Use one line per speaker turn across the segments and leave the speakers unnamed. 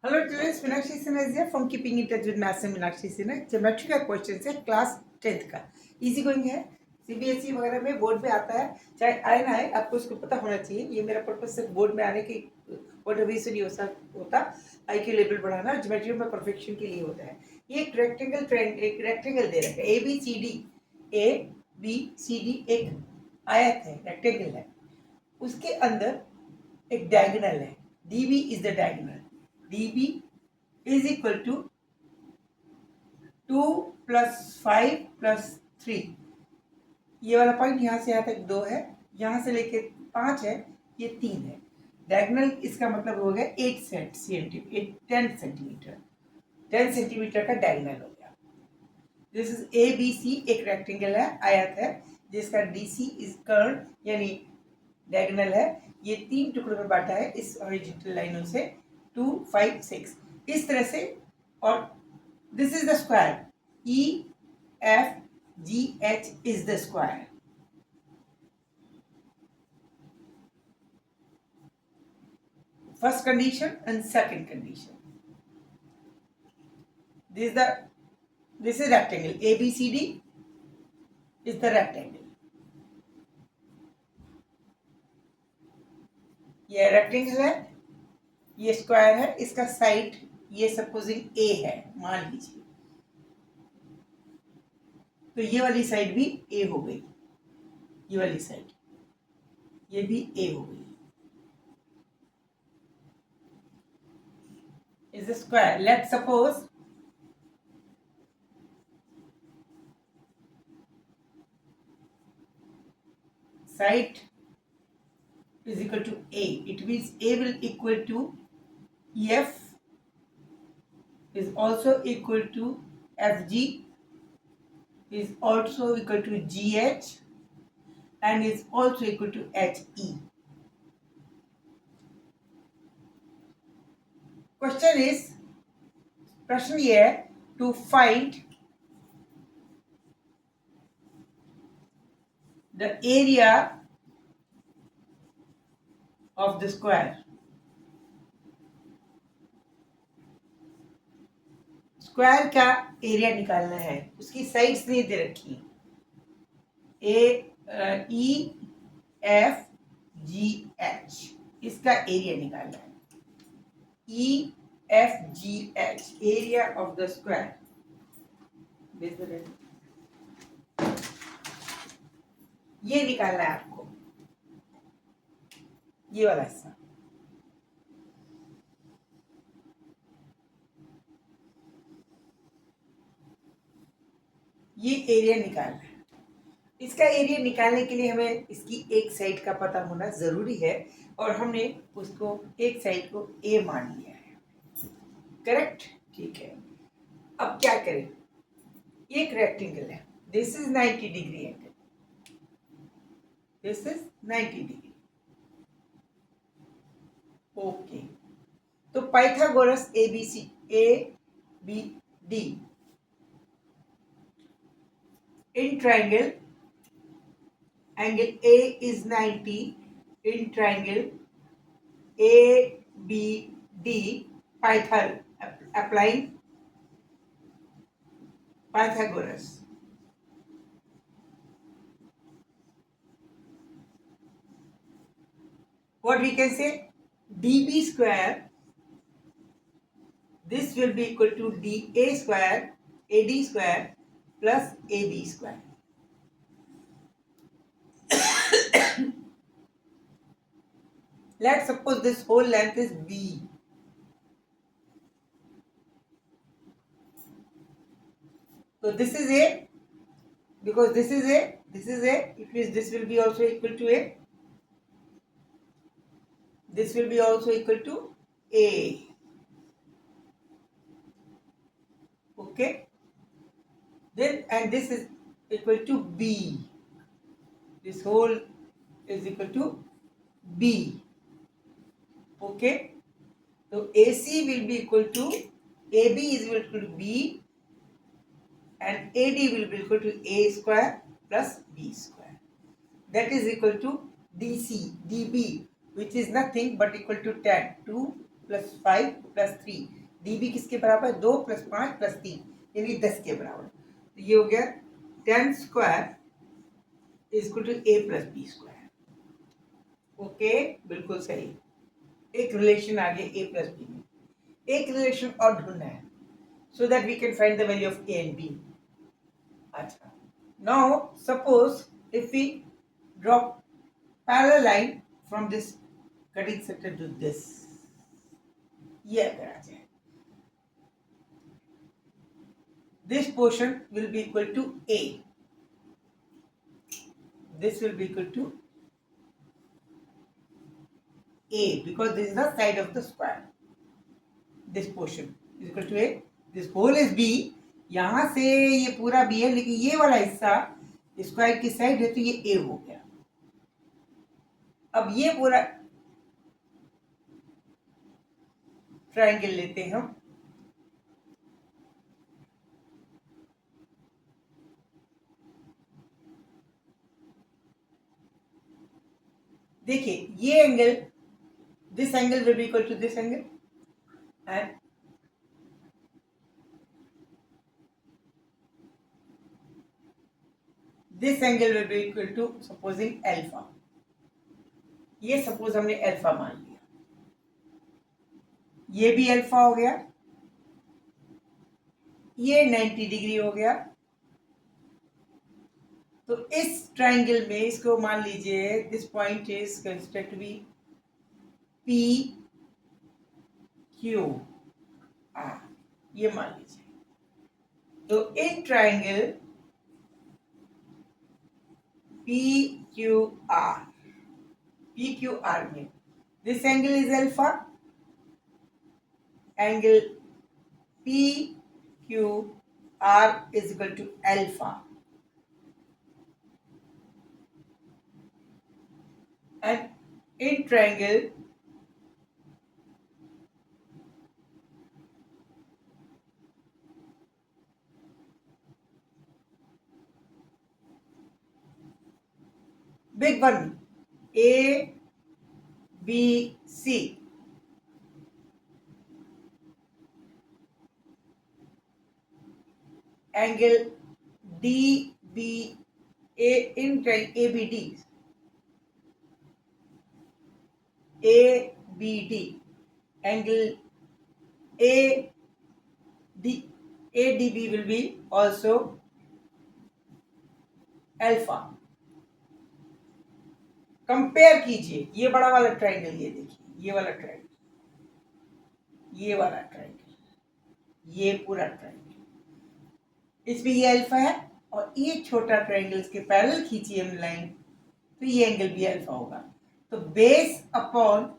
Hello, students. Meenakshi Sinha is here from Keeping in Touch with Maths and Meenakshi Sinha. Geometry का question है class 10th का, easy going है। CBSE वगैरह में board में आता है, चाहे आए ना आए, आपको उसको पता होना चाहिए। ये मेरा पर्पज सिर्फ बोर्ड में आने की वॉट नहीं होता। IQ लेवल बढ़ाना ज्योमेट्री में परफेक्शन के लिए होता है। ये एक रेक्टेंगल दे रखा है, ए बी सी डी एक आयत है, रेक्टेंगल है। उसके अंदर एक डायगोनल है, dB is the diagonal. dB is equal to 2 plus 5 plus 3। ये वाला पॉइंट यहाँ से यहाँ तक 2 है, यहाँ से लेके 5 है, ये 3 है। डायगोनल इसका मतलब हो गया 10 सेंटीमीटर। 10 सेंटीमीटर का डायगोनल हो गया। दिस इज ABC, एक रेक्टेंगल है, आयत है, जिसका DC इज कर्व यानी डायगोनल है। ये 3 टुकड़ों में बांटा है इस हॉरिजॉन्टल लाइनों से, 2, 5, 6 इस तरह से। और this is the square, EFGH is the square. First condition and second condition. This is rectangle, ABCD is the rectangle. ये रेक्टेंगल है, ये स्क्वायर है, इसका साइड ये सपोजिंग A है मान लीजिए, तो ये वाली साइड भी A हो गई, ये वाली साइड ये भी A हो गई। Is a square. Let's suppose side is equal to A. It means A will equal to EF is also equal to FG is also equal to GH and is also equal to HE. प्रश्न ये है to find the area of the square. Square का area निकालना है, उसकी sides नहीं दे रखी, EFGH इसका एरिया निकालना है। EFGH area of the square, ये निकालना है आपको, ये वाला हिस्सा। ये एरिया निकालना है। इसका एरिया निकालने के लिए हमें इसकी एक साइड का पता होना जरूरी है, और हमने उसको एक साइड को A मान लिया है। करेक्ट, ठीक है। अब क्या करें, एक रेक्टेंगल है, this is 90 degree angle, this is 90 degree. Okay, तो Pythagoras ABD in triangle, angle A is 90 in triangle ABD, applying Pythagoras. What we can say, DB square, this will be equal to DA square, AD square plus AB square. Let's suppose this whole length is B. So this is A, because this is A, it means this will be also equal to A. This will be also equal to A. Okay. Then, and this is equal to B. This whole is equal to B. Okay. So AC will be equal to, AB is equal to B, and AD will be equal to A square plus B square. That is equal to DB, which is nothing but equal to tan. 2 plus 5 plus 3, db किसके बराबर है? 2 plus 5 plus 3 यानी 10 के बराबर। तो ये हो गया 10 square is equal to a plus B square. Okay, बिल्कुल सही। एक रिलेशन आ गया a प्लस बी में। एक रिलेशन और ढूंढना है so that we can find the value of a and b. अच्छा, now suppose if we draw parallel line from this cutting sector to this, ये अगर आ जाए, this portion will be equal to a, this will be equal to a because this is the side of the square, this portion is equal to a, this whole is b, यहां से ये पूरा b है लेकिन ये वाला हिस्सा square की साइड है तो ये a हो गया। अब ये पूरा ट्रायंगल लेते हैं हम, देखिए ये angle, this angle will be equal to this angle and this angle will be equal to supposing alpha. ये सपोज हमने अल्फा मान लिया, ये भी अल्फा हो गया, ये 90 डिग्री हो गया। तो इस ट्रायंगल में इसको मान लीजिए this point is considered to be P Q R, ये मान लीजिए। तो in triangle P Q R में this angle is alpha, angle P Q R is equal to alpha, and in triangle big one A B C, angle D B A in triangle ABD, angle ADB will be also alpha. Compare कीजिए ये बड़ा वाला triangle, ये देखिए ये वाला triangle, ये वाला ट्रायंगल, ये पूरा ट्रायंगल, इसमें ये अल्फा है और ये छोटा ट्रायंगल इसके पैरेलल खींचिए हम लाइन तो ये एंगल भी अल्फा होगा। तो base upon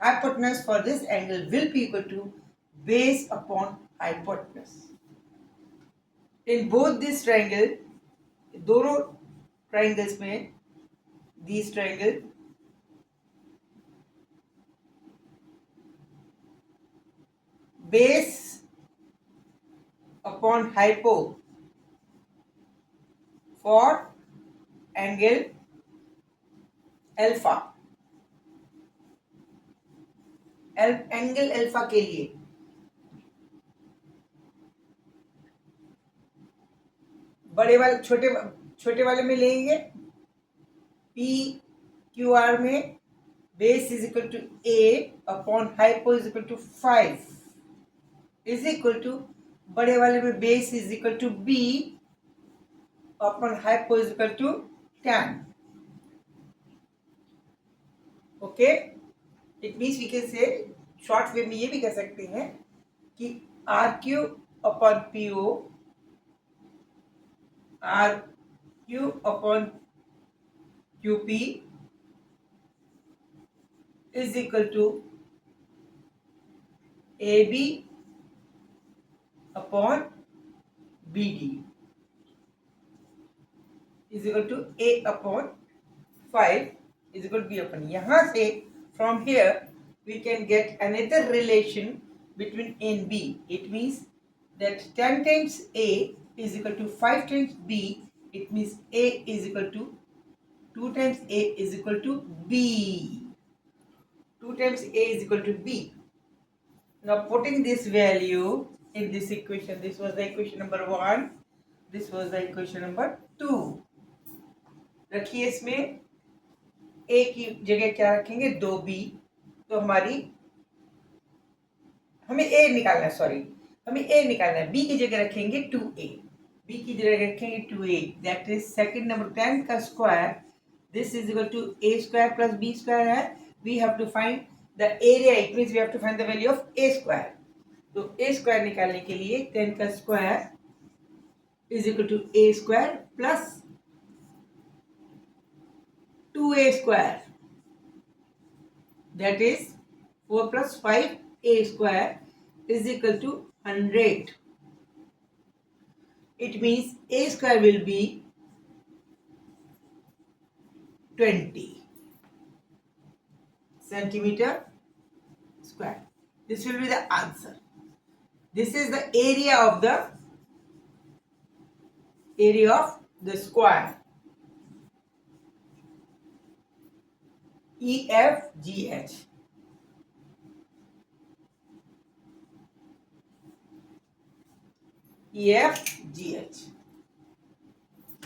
hypotenuse for this angle will be equal to base upon hypotenuse. In both this triangle, दोनों triangles में, these triangle base upon hypo for angle alpha, angle alpha के लिए बड़े वाले छोटे वाले में लेंगे पी क्यू आर में base is equal to A upon hypo is equal to 5 is equal to बड़े वाले में base is equal to B upon hypo is equal to 10। Okay, it means we can say short way में ये भी कह सकते हैं कि R Q upon P O, R Q upon Q P is equal to A B upon B D is equal to A upon 5 is equal to B upon, यहां से from here we can get another relation between A and B. It means that 10 times A is equal to 5 times B. It means A is equal to 2 times A is equal to B. 2 times A is equal to B. Now putting this value in this equation, this was the equation number 1, this was the equation number 2. रखिए इसमें a की जगह क्या रखेंगे 2b, तो हमें a निकालना है, सॉरी हमें a निकालना है, b की जगह रखेंगे 2a, b की जगह रखेंगे 2a, that is second number 10 का square, this is equal to a square plus b square है, we have to find the area, it means we have to find the value of a square. तो a square निकालने के लिए 10 का square is equal to a square plus 2a square, that is 4 plus 5a square is equal to 100. It means a square will be 20 centimeter square. This will be the answer. This is the area of the square. EFGH. EFGH.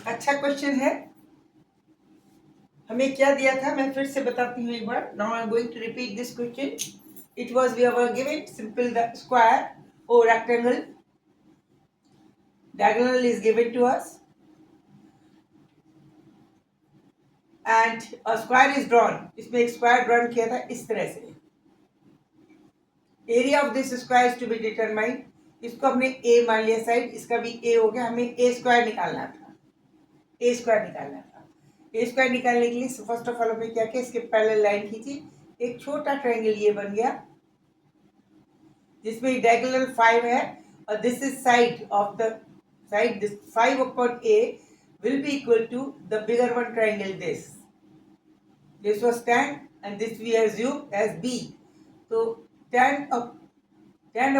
अच्छा question है। हमें क्या दिया था मैं फिर से बताती हूँ एक बार। Now I am going to repeat this question. It was we were given simple the square और rectangle, diagonal is given to us and a square is drawn. इसमें एक स्क्वायर ड्रॉन किया था इस तरह से। Area of this square is to be determined. इसको हमने a मान लिया साइड, इसका भी a हो गया। हमें a स्क्वायर निकालना था, a स्क्वायर निकालना था। a स्क्वायर निकालने के लिए फर्स्ट ऑफ ऑल हमने क्या किया, इसके पैरेलल लाइन खींची, एक छोटा ट्रायंगल ये बन गया जिसमें डायगोनल 5 है और this is side of the side, this 5 upon a will be equal to the bigger one triangle this. This was tan and this we assume as b. So tan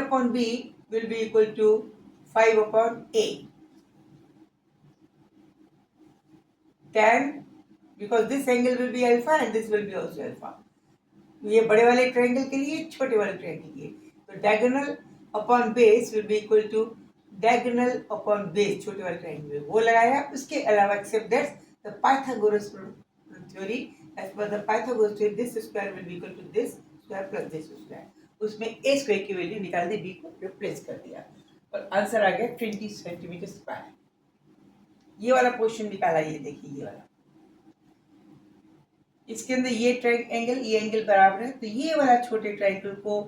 upon b will be equal to 5 upon a. Tan, because this angle will be alpha and this will be also alpha. ये बड़े वाले triangle के लिए, छोटे वाले triangle के लिए, तो diagonal upon base will be equal to diagonal upon base, छोटे वाले ट्रायंगल वो लगाया। उसके अलावा except that the Pythagoras theory, as पर the Pythagoras theory this square will be equal to this square plus this square. उसमें a square की value निकाल दी, b को रिप्लेस कर दिया और आंसर आ गया 20 सेंटीमीटर स्क्वायर। ये वाला पोर्शन निकाला, ये देखिए ये वाला, इसके अंदर ये ट्रायंगल, ये एंगल बराबर है, तो ये वाला छोटे ट्रायंगल को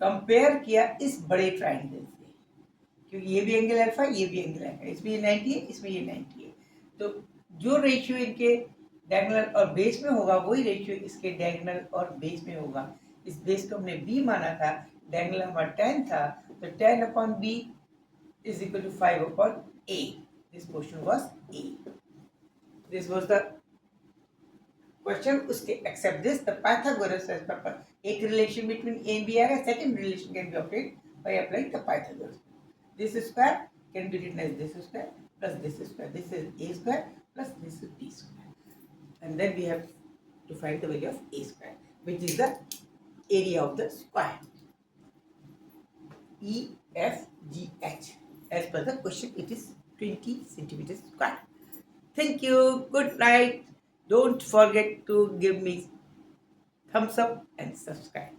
कंपेयर किया इस बड़े ट्रायंगल से, क्योंकि ये भी एंगल अल्फा, ये भी एंगल अल्फा, इसमें ये 90 है, इसमें ये 90 है, तो जो रेशियो इनके डायगोनल और बेस में होगा वही रेशियो इसके डायगोनल और बेस में होगा। इस बेस को हमने b माना था, डायगोनल हमारा 10 था, तो 10 upon b is equal to 5 upon a. This portion was a. This was the question. उसके except this the Pythagoras as पर एक relation between a and b आएगा, second relation can be obtained by applying the Pythagoras. This square can be written as this square plus this square, this is a square plus this is b square, and then we have to find the value of a square, which is the area of the square. EFGH. As per the question, it is 20 centimeters square. Thank you. Good night. Don't forget to give me thumbs up and subscribe.